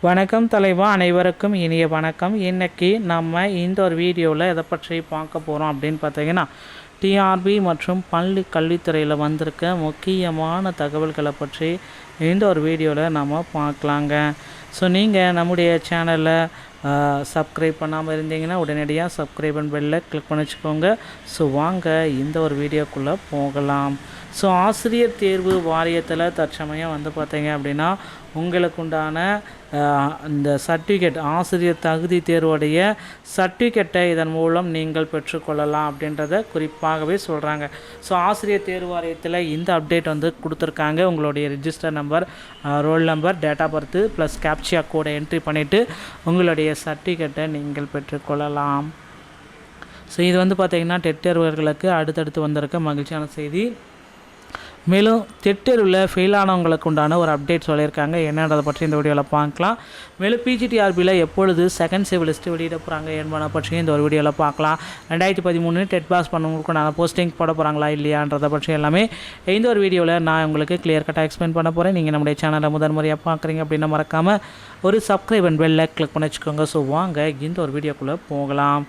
வணக்கம் தலைவா, அனைவருக்கும் இனிய வணக்கம். இன்றைக்கி நம்ம இந்த ஒரு வீடியோவில் எதை பற்றி பார்க்க போகிறோம் அப்படின்னு பார்த்தீங்கன்னா, டிஆர்பி மற்றும் பள்ளி கல்வித்துறையில் வந்திருக்க முக்கியமான தகவல்களை பற்றி இந்த ஒரு வீடியோவில் நம்ம பார்க்கலாங்க. ஸோ நீங்கள் நம்முடைய சேனலில் சப்ஸ்கிரைப் பண்ணாமல் இருந்தீங்கன்னா உடனடியாக சப்ஸ்கிரைப் அண்ட் பெல்லை கிளிக் பண்ணி வச்சுக்கோங்க. ஸோ வாங்க இந்த ஒரு வீடியோக்குள்ளே போகலாம். ஸோ ஆசிரியர் தேர்வு வாரியத்தில் தற்சமயம் வந்து பார்த்தீங்க அப்படின்னா உங்களுக்கு உண்டான இந்த சர்டிஃபிகேட், ஆசிரியர் தகுதி தேர்வுடைய சர்டிஃபிகேட்டை இதன் மூலம் நீங்கள் பெற்றுக்கொள்ளலாம் அப்படின்றத குறிப்பாகவே சொல்கிறாங்க. ஸோ ஆசிரியர் தேர்வு வாரியத்தில் இந்த அப்டேட் வந்து கொடுத்துருக்காங்க. உங்களுடைய register number, roll number, date of birth plus captcha கோடை என்ட்ரி பண்ணிவிட்டு உங்களுடைய சர்டிஃபிகேட்டை நீங்கள் பெற்றுக்கொள்ளலாம். ஸோ இது வந்து பார்த்திங்கன்னா டெட் தேர்வர்களுக்கு அடுத்தடுத்து வந்திருக்க மகிழ்ச்சியான செய்தி. மேலும் டெட் தேர்வில் ஃபெயில் ஆனவங்களுக்கு உண்டான ஒரு அப்டேட் சொல்லியிருக்காங்க. என்னன்றதை பற்றி இந்த வீடியோவில் பார்க்கலாம். மேலும் பிஜிடிஆர்பியில் எப்பொழுது செகண்ட் சேவ் லிஸ்ட்டு வெளியிட போகிறாங்க என்பதை பற்றி இந்த ஒரு வீடியோவில் பார்க்கலாம். 2013 டெட் பாஸ் பண்ணவங்களுக்கு உண்டான போஸ்டிங் போட போகிறாங்களா இல்லையான்றதை பற்றி எல்லாமே இந்த ஒரு வீடியோவில் நான் உங்களுக்கு கிளியர் கட்டாக எக்ஸ்பிளைன் பண்ண போகிறேன். நீங்கள் நம்முடைய சேனலை முதல் முறையாக பார்க்குறீங்க அப்படின்னா மறக்காமல் ஒரு சப்ஸ்கிரைப் அண்ட் பெல்லை கிளிக் பண்ணி வச்சுக்கோங்க. ஸோ வாங்க இந்த ஒரு வீடியோக்குள்ளே போகலாம்.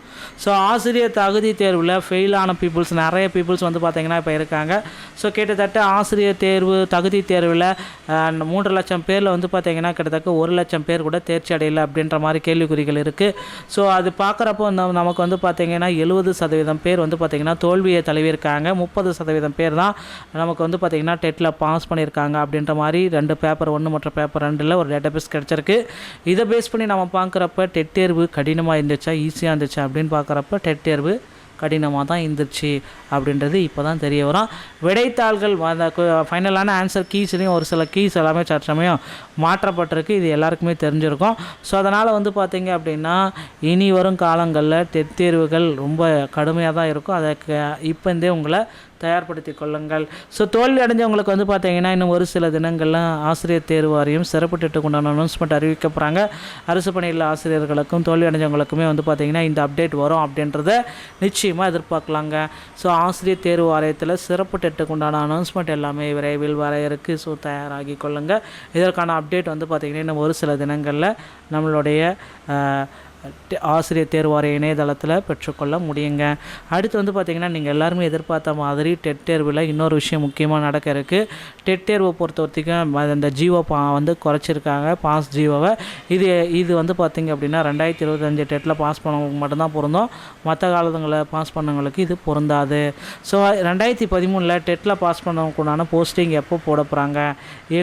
ஸோ ஆசிரியர் தகுதி தேர்வில் ஃபெயிலான பீப்புள்ஸ் நிறைய பீப்புள்ஸ் வந்து பார்த்திங்கன்னா இப்போ இருக்காங்க. ஸோ கிட்டத்தட்ட ஆசிரியர் தேர்வு தகுதி தேர்வில் 3 லட்சம் பேரில் வந்து பார்த்திங்கன்னா கிட்டத்தட்ட 1 லட்சம் பேர் கூட தேர்ச்சி அடையலை அப்படின்ற மாதிரி கேள்விக்குறிகள் இருக்குது. ஸோ அது பார்க்குறப்போ நமக்கு வந்து பார்த்திங்கன்னா 70% பேர் வந்து பார்த்திங்கன்னா தோல்வியை தழுவியிருக்காங்க. 30% பேர் தான் நமக்கு வந்து பார்த்திங்கன்னா டெட்டில் பாஸ் பண்ணியிருக்காங்க அப்படின்ற மாதிரி 2 பேப்பர் 1 மற்றும் பேப்பர் 2ல் ஒரு டேட்டாபேஸ் கிடச்சிருக்கு. இதை பேஸ் பண்ணி நம்ம பார்க்குறப்ப டெட் தேர்வு கடினமாக இருந்துச்சா ஈஸியாக இருந்துச்சா அப்படின்னு பார்க்குறப்ப டெட் தேர்வு கடினமாக தான் இருந்துச்சு அப்படின்றது இப்போ தான் தெரிய வரும். விடைத்தாள்கள் ஃபைனலான ஆன்சர் கீஸ்லேயும் ஒரு சில கீஸ் எல்லாமே சமயம் மாற்றப்பட்டிருக்கு. இது எல்லாருக்குமே தெரிஞ்சிருக்கும். ஸோ அதனால் வந்து பார்த்திங்க அப்படின்னா இனி வரும் காலங்களில் டெட் தேர்வுகள் ரொம்ப கடுமையாக தான் இருக்கும். அதற்கு இப்போந்தே உங்களை தயார்படுத்தி கொள்ளுங்கள். ஸோ தோல்வி அடைஞ்சவங்களுக்கு வந்து பார்த்திங்கன்னா இன்னும் ஒரு சில தினங்களில் ஆசிரியர் தேர்வு வாரியம் சிறப்பு டெட்டுக்கு உண்டான அனௌன்ஸ்மெண்ட் அறிவிக்க போகிறாங்க. அரசு பணியில் ஆசிரியர்களுக்கும் தோல்வி அடைஞ்சவங்களுக்குமே வந்து பார்த்திங்கன்னா இந்த அப்டேட் வரும் அப்படின்றத நிச்சயமாக எதிர்பார்க்கலாங்க. ஸோ ஆசிரியர் தேர்வு வாரியத்தில் சிறப்பு டெட்டுக்கு உண்டான அனௌன்ஸ்மெண்ட் எல்லாமே விரைவில் வர இருக்குது. ஸோ தயாராகி கொள்ளுங்கள். இதற்கான அப்டேட் வந்து பார்த்திங்கன்னா இன்னும் ஒரு சில தினங்களில் நம்மளுடைய ஆசிரியர் தேர்வு வாரிய இணையதளத்தில் பெற்றுக்கொள்ள முடியுங்க. அடுத்து வந்து பார்த்திங்கன்னா நீங்கள் எல்லாருமே எதிர்பார்த்த மாதிரி டெட் தேர்வில் இன்னொரு விஷயம் முக்கியமாக நடக்க இருக்குது. டெட் தேர்வை பொறுத்த வரைக்கும் அந்த ஜிஓ வந்து குறைச்சிருக்காங்க, பாஸ் ஜிஓவை. இது வந்து பார்த்திங்க அப்படின்னா 2025 டெட்டில் பாஸ் பண்ணவங்களுக்கு மட்டும்தான் பொருந்தும். மற்ற காலங்களில் பாஸ் பண்ணவங்களுக்கு இது பொருந்தாது. ஸோ 2013 டெட்டில் பாஸ் பண்ணவங்களுக்குண்டான போஸ்டிங் எப்போ போட போகிறாங்க?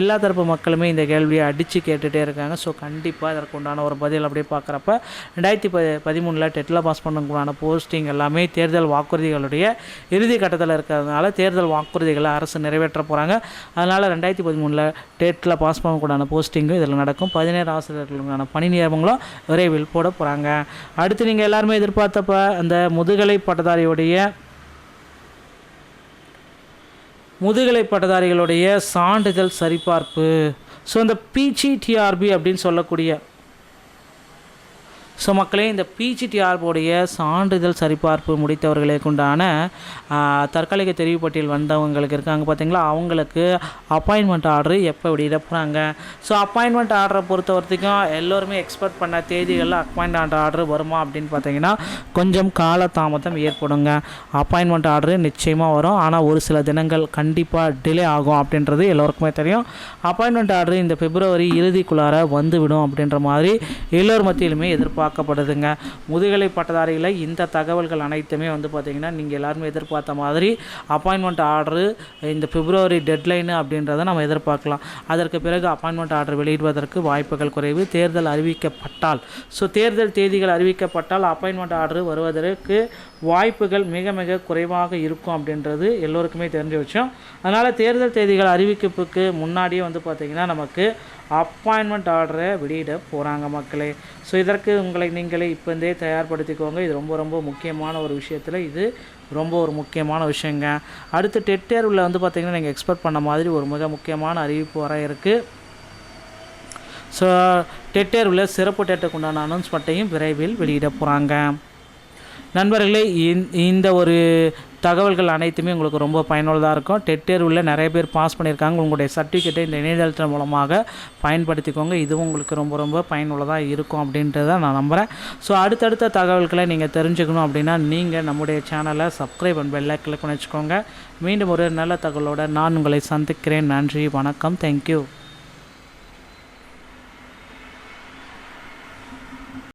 எல்லா தரப்பு மக்களுமே இந்த கேள்வியை அடித்து கேட்டுகிட்டே இருக்காங்க. ஸோ கண்டிப்பாக இதற்கு உண்டான ஒரு பதில் அப்படியே பார்க்குறப்ப 2013 டெட்டில் பாஸ் பண்ணக்கூடிய போஸ்டிங் எல்லாமே தேர்தல் வாக்குறுதிகளுடைய இறுதி கட்டத்தில் இருக்கிறதுனால தேர்தல் வாக்குறுதிகளை அரசு நிறைவேற்ற போகிறாங்க. அதனால் 2013 டெட்டில் பாஸ் பண்ணக்கூடிய போஸ்டிங்கும் இதில் நடக்கும். 17 ஆசிரியர்களுக்கான பணி நியமனங்களும் விரைவில் போட போகிறாங்க. அடுத்து நீங்கள் எல்லாருமே எதிர்பார்த்தப்ப அந்த முதுகலை பட்டதாரிகளுடைய சான்றிதழ் சரிபார்ப்பு. ஸோ இந்த பிஜிடிஆர்பி அப்படின்னு சொல்லக்கூடிய ஸோ மக்களே, இந்த பிஜிடிஆர்புடைய சான்றிதழ் சரிபார்ப்பு முடித்தவர்களுக்கு உண்டான தற்காலிக தெரிவு பட்டியல் வந்தவங்களுக்கு இருக்காங்க பார்த்தீங்களா, அவங்களுக்கு அப்பாயின்மெண்ட் ஆர்டர் எப்போ வெளியிட போகிறாங்க. ஸோ அப்பாயின்மெண்ட் ஆர்டரை பொறுத்த வரைக்கும் எல்லோருமே எக்ஸ்பெக்ட் பண்ண தேதிகளில் அப்பாயின்மெண்ட் ஆர்டர் வருமா அப்படின்னு பார்த்தீங்கன்னா கொஞ்சம் காலதாமதம் ஏற்படுங்க. அப்பாயின்மெண்ட் ஆர்டர் நிச்சயமாக வரும், ஆனால் ஒரு சில தினங்கள் கண்டிப்பாக டிலே ஆகும் அப்படின்றது எல்லோருக்குமே தெரியும். அப்பாயின்மெண்ட் ஆர்டர் இந்த பிப்ரவரி இறுதிக்குள்ளார வந்துவிடும் அப்படின்ற மாதிரி எல்லோர் மத்தியிலுமே எதிர்பார்க்கப்படுதுங்க. முதுகலை பட்டதாரிகளை இந்த தகவல்கள் அனைத்துமே வந்து பார்த்திங்கன்னா நீங்கள் எல்லாருமே எதிர்பார்த்த மாதிரி அப்பாயின்மெண்ட் ஆர்டரு இந்த பிப்ரவரி டெட்லைனு அப்படின்றத நம்ம எதிர்பார்க்கலாம். அதற்கு பிறகு அப்பாயின்மெண்ட் ஆர்டர் வெளியிடுவதற்கு வாய்ப்புகள் குறைவு. தேர்தல் அறிவிக்கப்பட்டால், ஸோ தேர்தல் தேதிகள் அறிவிக்கப்பட்டால் அப்பாயின்மெண்ட் ஆர்டர் வருவதற்கு வாய்ப்புகள் மிக மிக குறைவாக இருக்கும் அப்படின்றது எல்லோருக்குமே தெரிஞ்ச விஷயம். அதனால் தேர்தல் தேதிகள் அறிவிப்புக்கு முன்னாடியே வந்து பார்த்திங்கன்னா நமக்கு அப்பாயின்மெண்ட் ஆர்டரை வெளியிட போகிறாங்க மக்களே. ஸோ இதற்கு உங்களை நீங்களே இப்போந்தே தயார்படுத்திக்கோங்க. இது ரொம்ப ரொம்ப முக்கியமான ஒரு விஷயத்தில் இது ரொம்ப ஒரு முக்கியமான விஷயங்க. அடுத்து டெட் தேர்வில் வந்து பார்த்திங்கன்னா நீங்கள் எக்ஸ்பெக்ட் பண்ண மாதிரி ஒரு மிக முக்கியமான அறிவிப்பு வர இருக்குது. ஸோ டெட் தேர்வில் சிறப்பு டெட்டுக்கு உண்டான அனௌன்ஸ்மெண்ட்டையும் விரைவில் வெளியிட போகிறாங்க. நண்பர்களே, இந்த ஒரு தகவல்கள் அனைத்துமே உங்களுக்கு ரொம்ப பயனுள்ளதாக இருக்கும். டெட் தேர்வில் நிறைய பேர் பாஸ் பண்ணியிருக்காங்க. உங்களுடைய சர்டிஃபிகேட்டை இந்த இணையதளத்தின் மூலமாக பயன்படுத்திக்கோங்க. இதுவும் உங்களுக்கு ரொம்ப ரொம்ப பயனுள்ளதாக இருக்கும் அப்படின்றத நான் நம்புகிறேன். ஸோ அடுத்தடுத்த தகவல்களை நீங்கள் தெரிஞ்சுக்கணும் அப்படின்னா நீங்கள் நம்முடைய சேனலை சப்ஸ்கிரைப் அண்ட் பெல் ஐக்கனை கிளிக் பண்ணி வச்சுக்கோங்க. மீண்டும் ஒரு நல்ல தகவலோடு நான் உங்களை சந்திக்கிறேன். நன்றி, வணக்கம், தேங்க்யூ.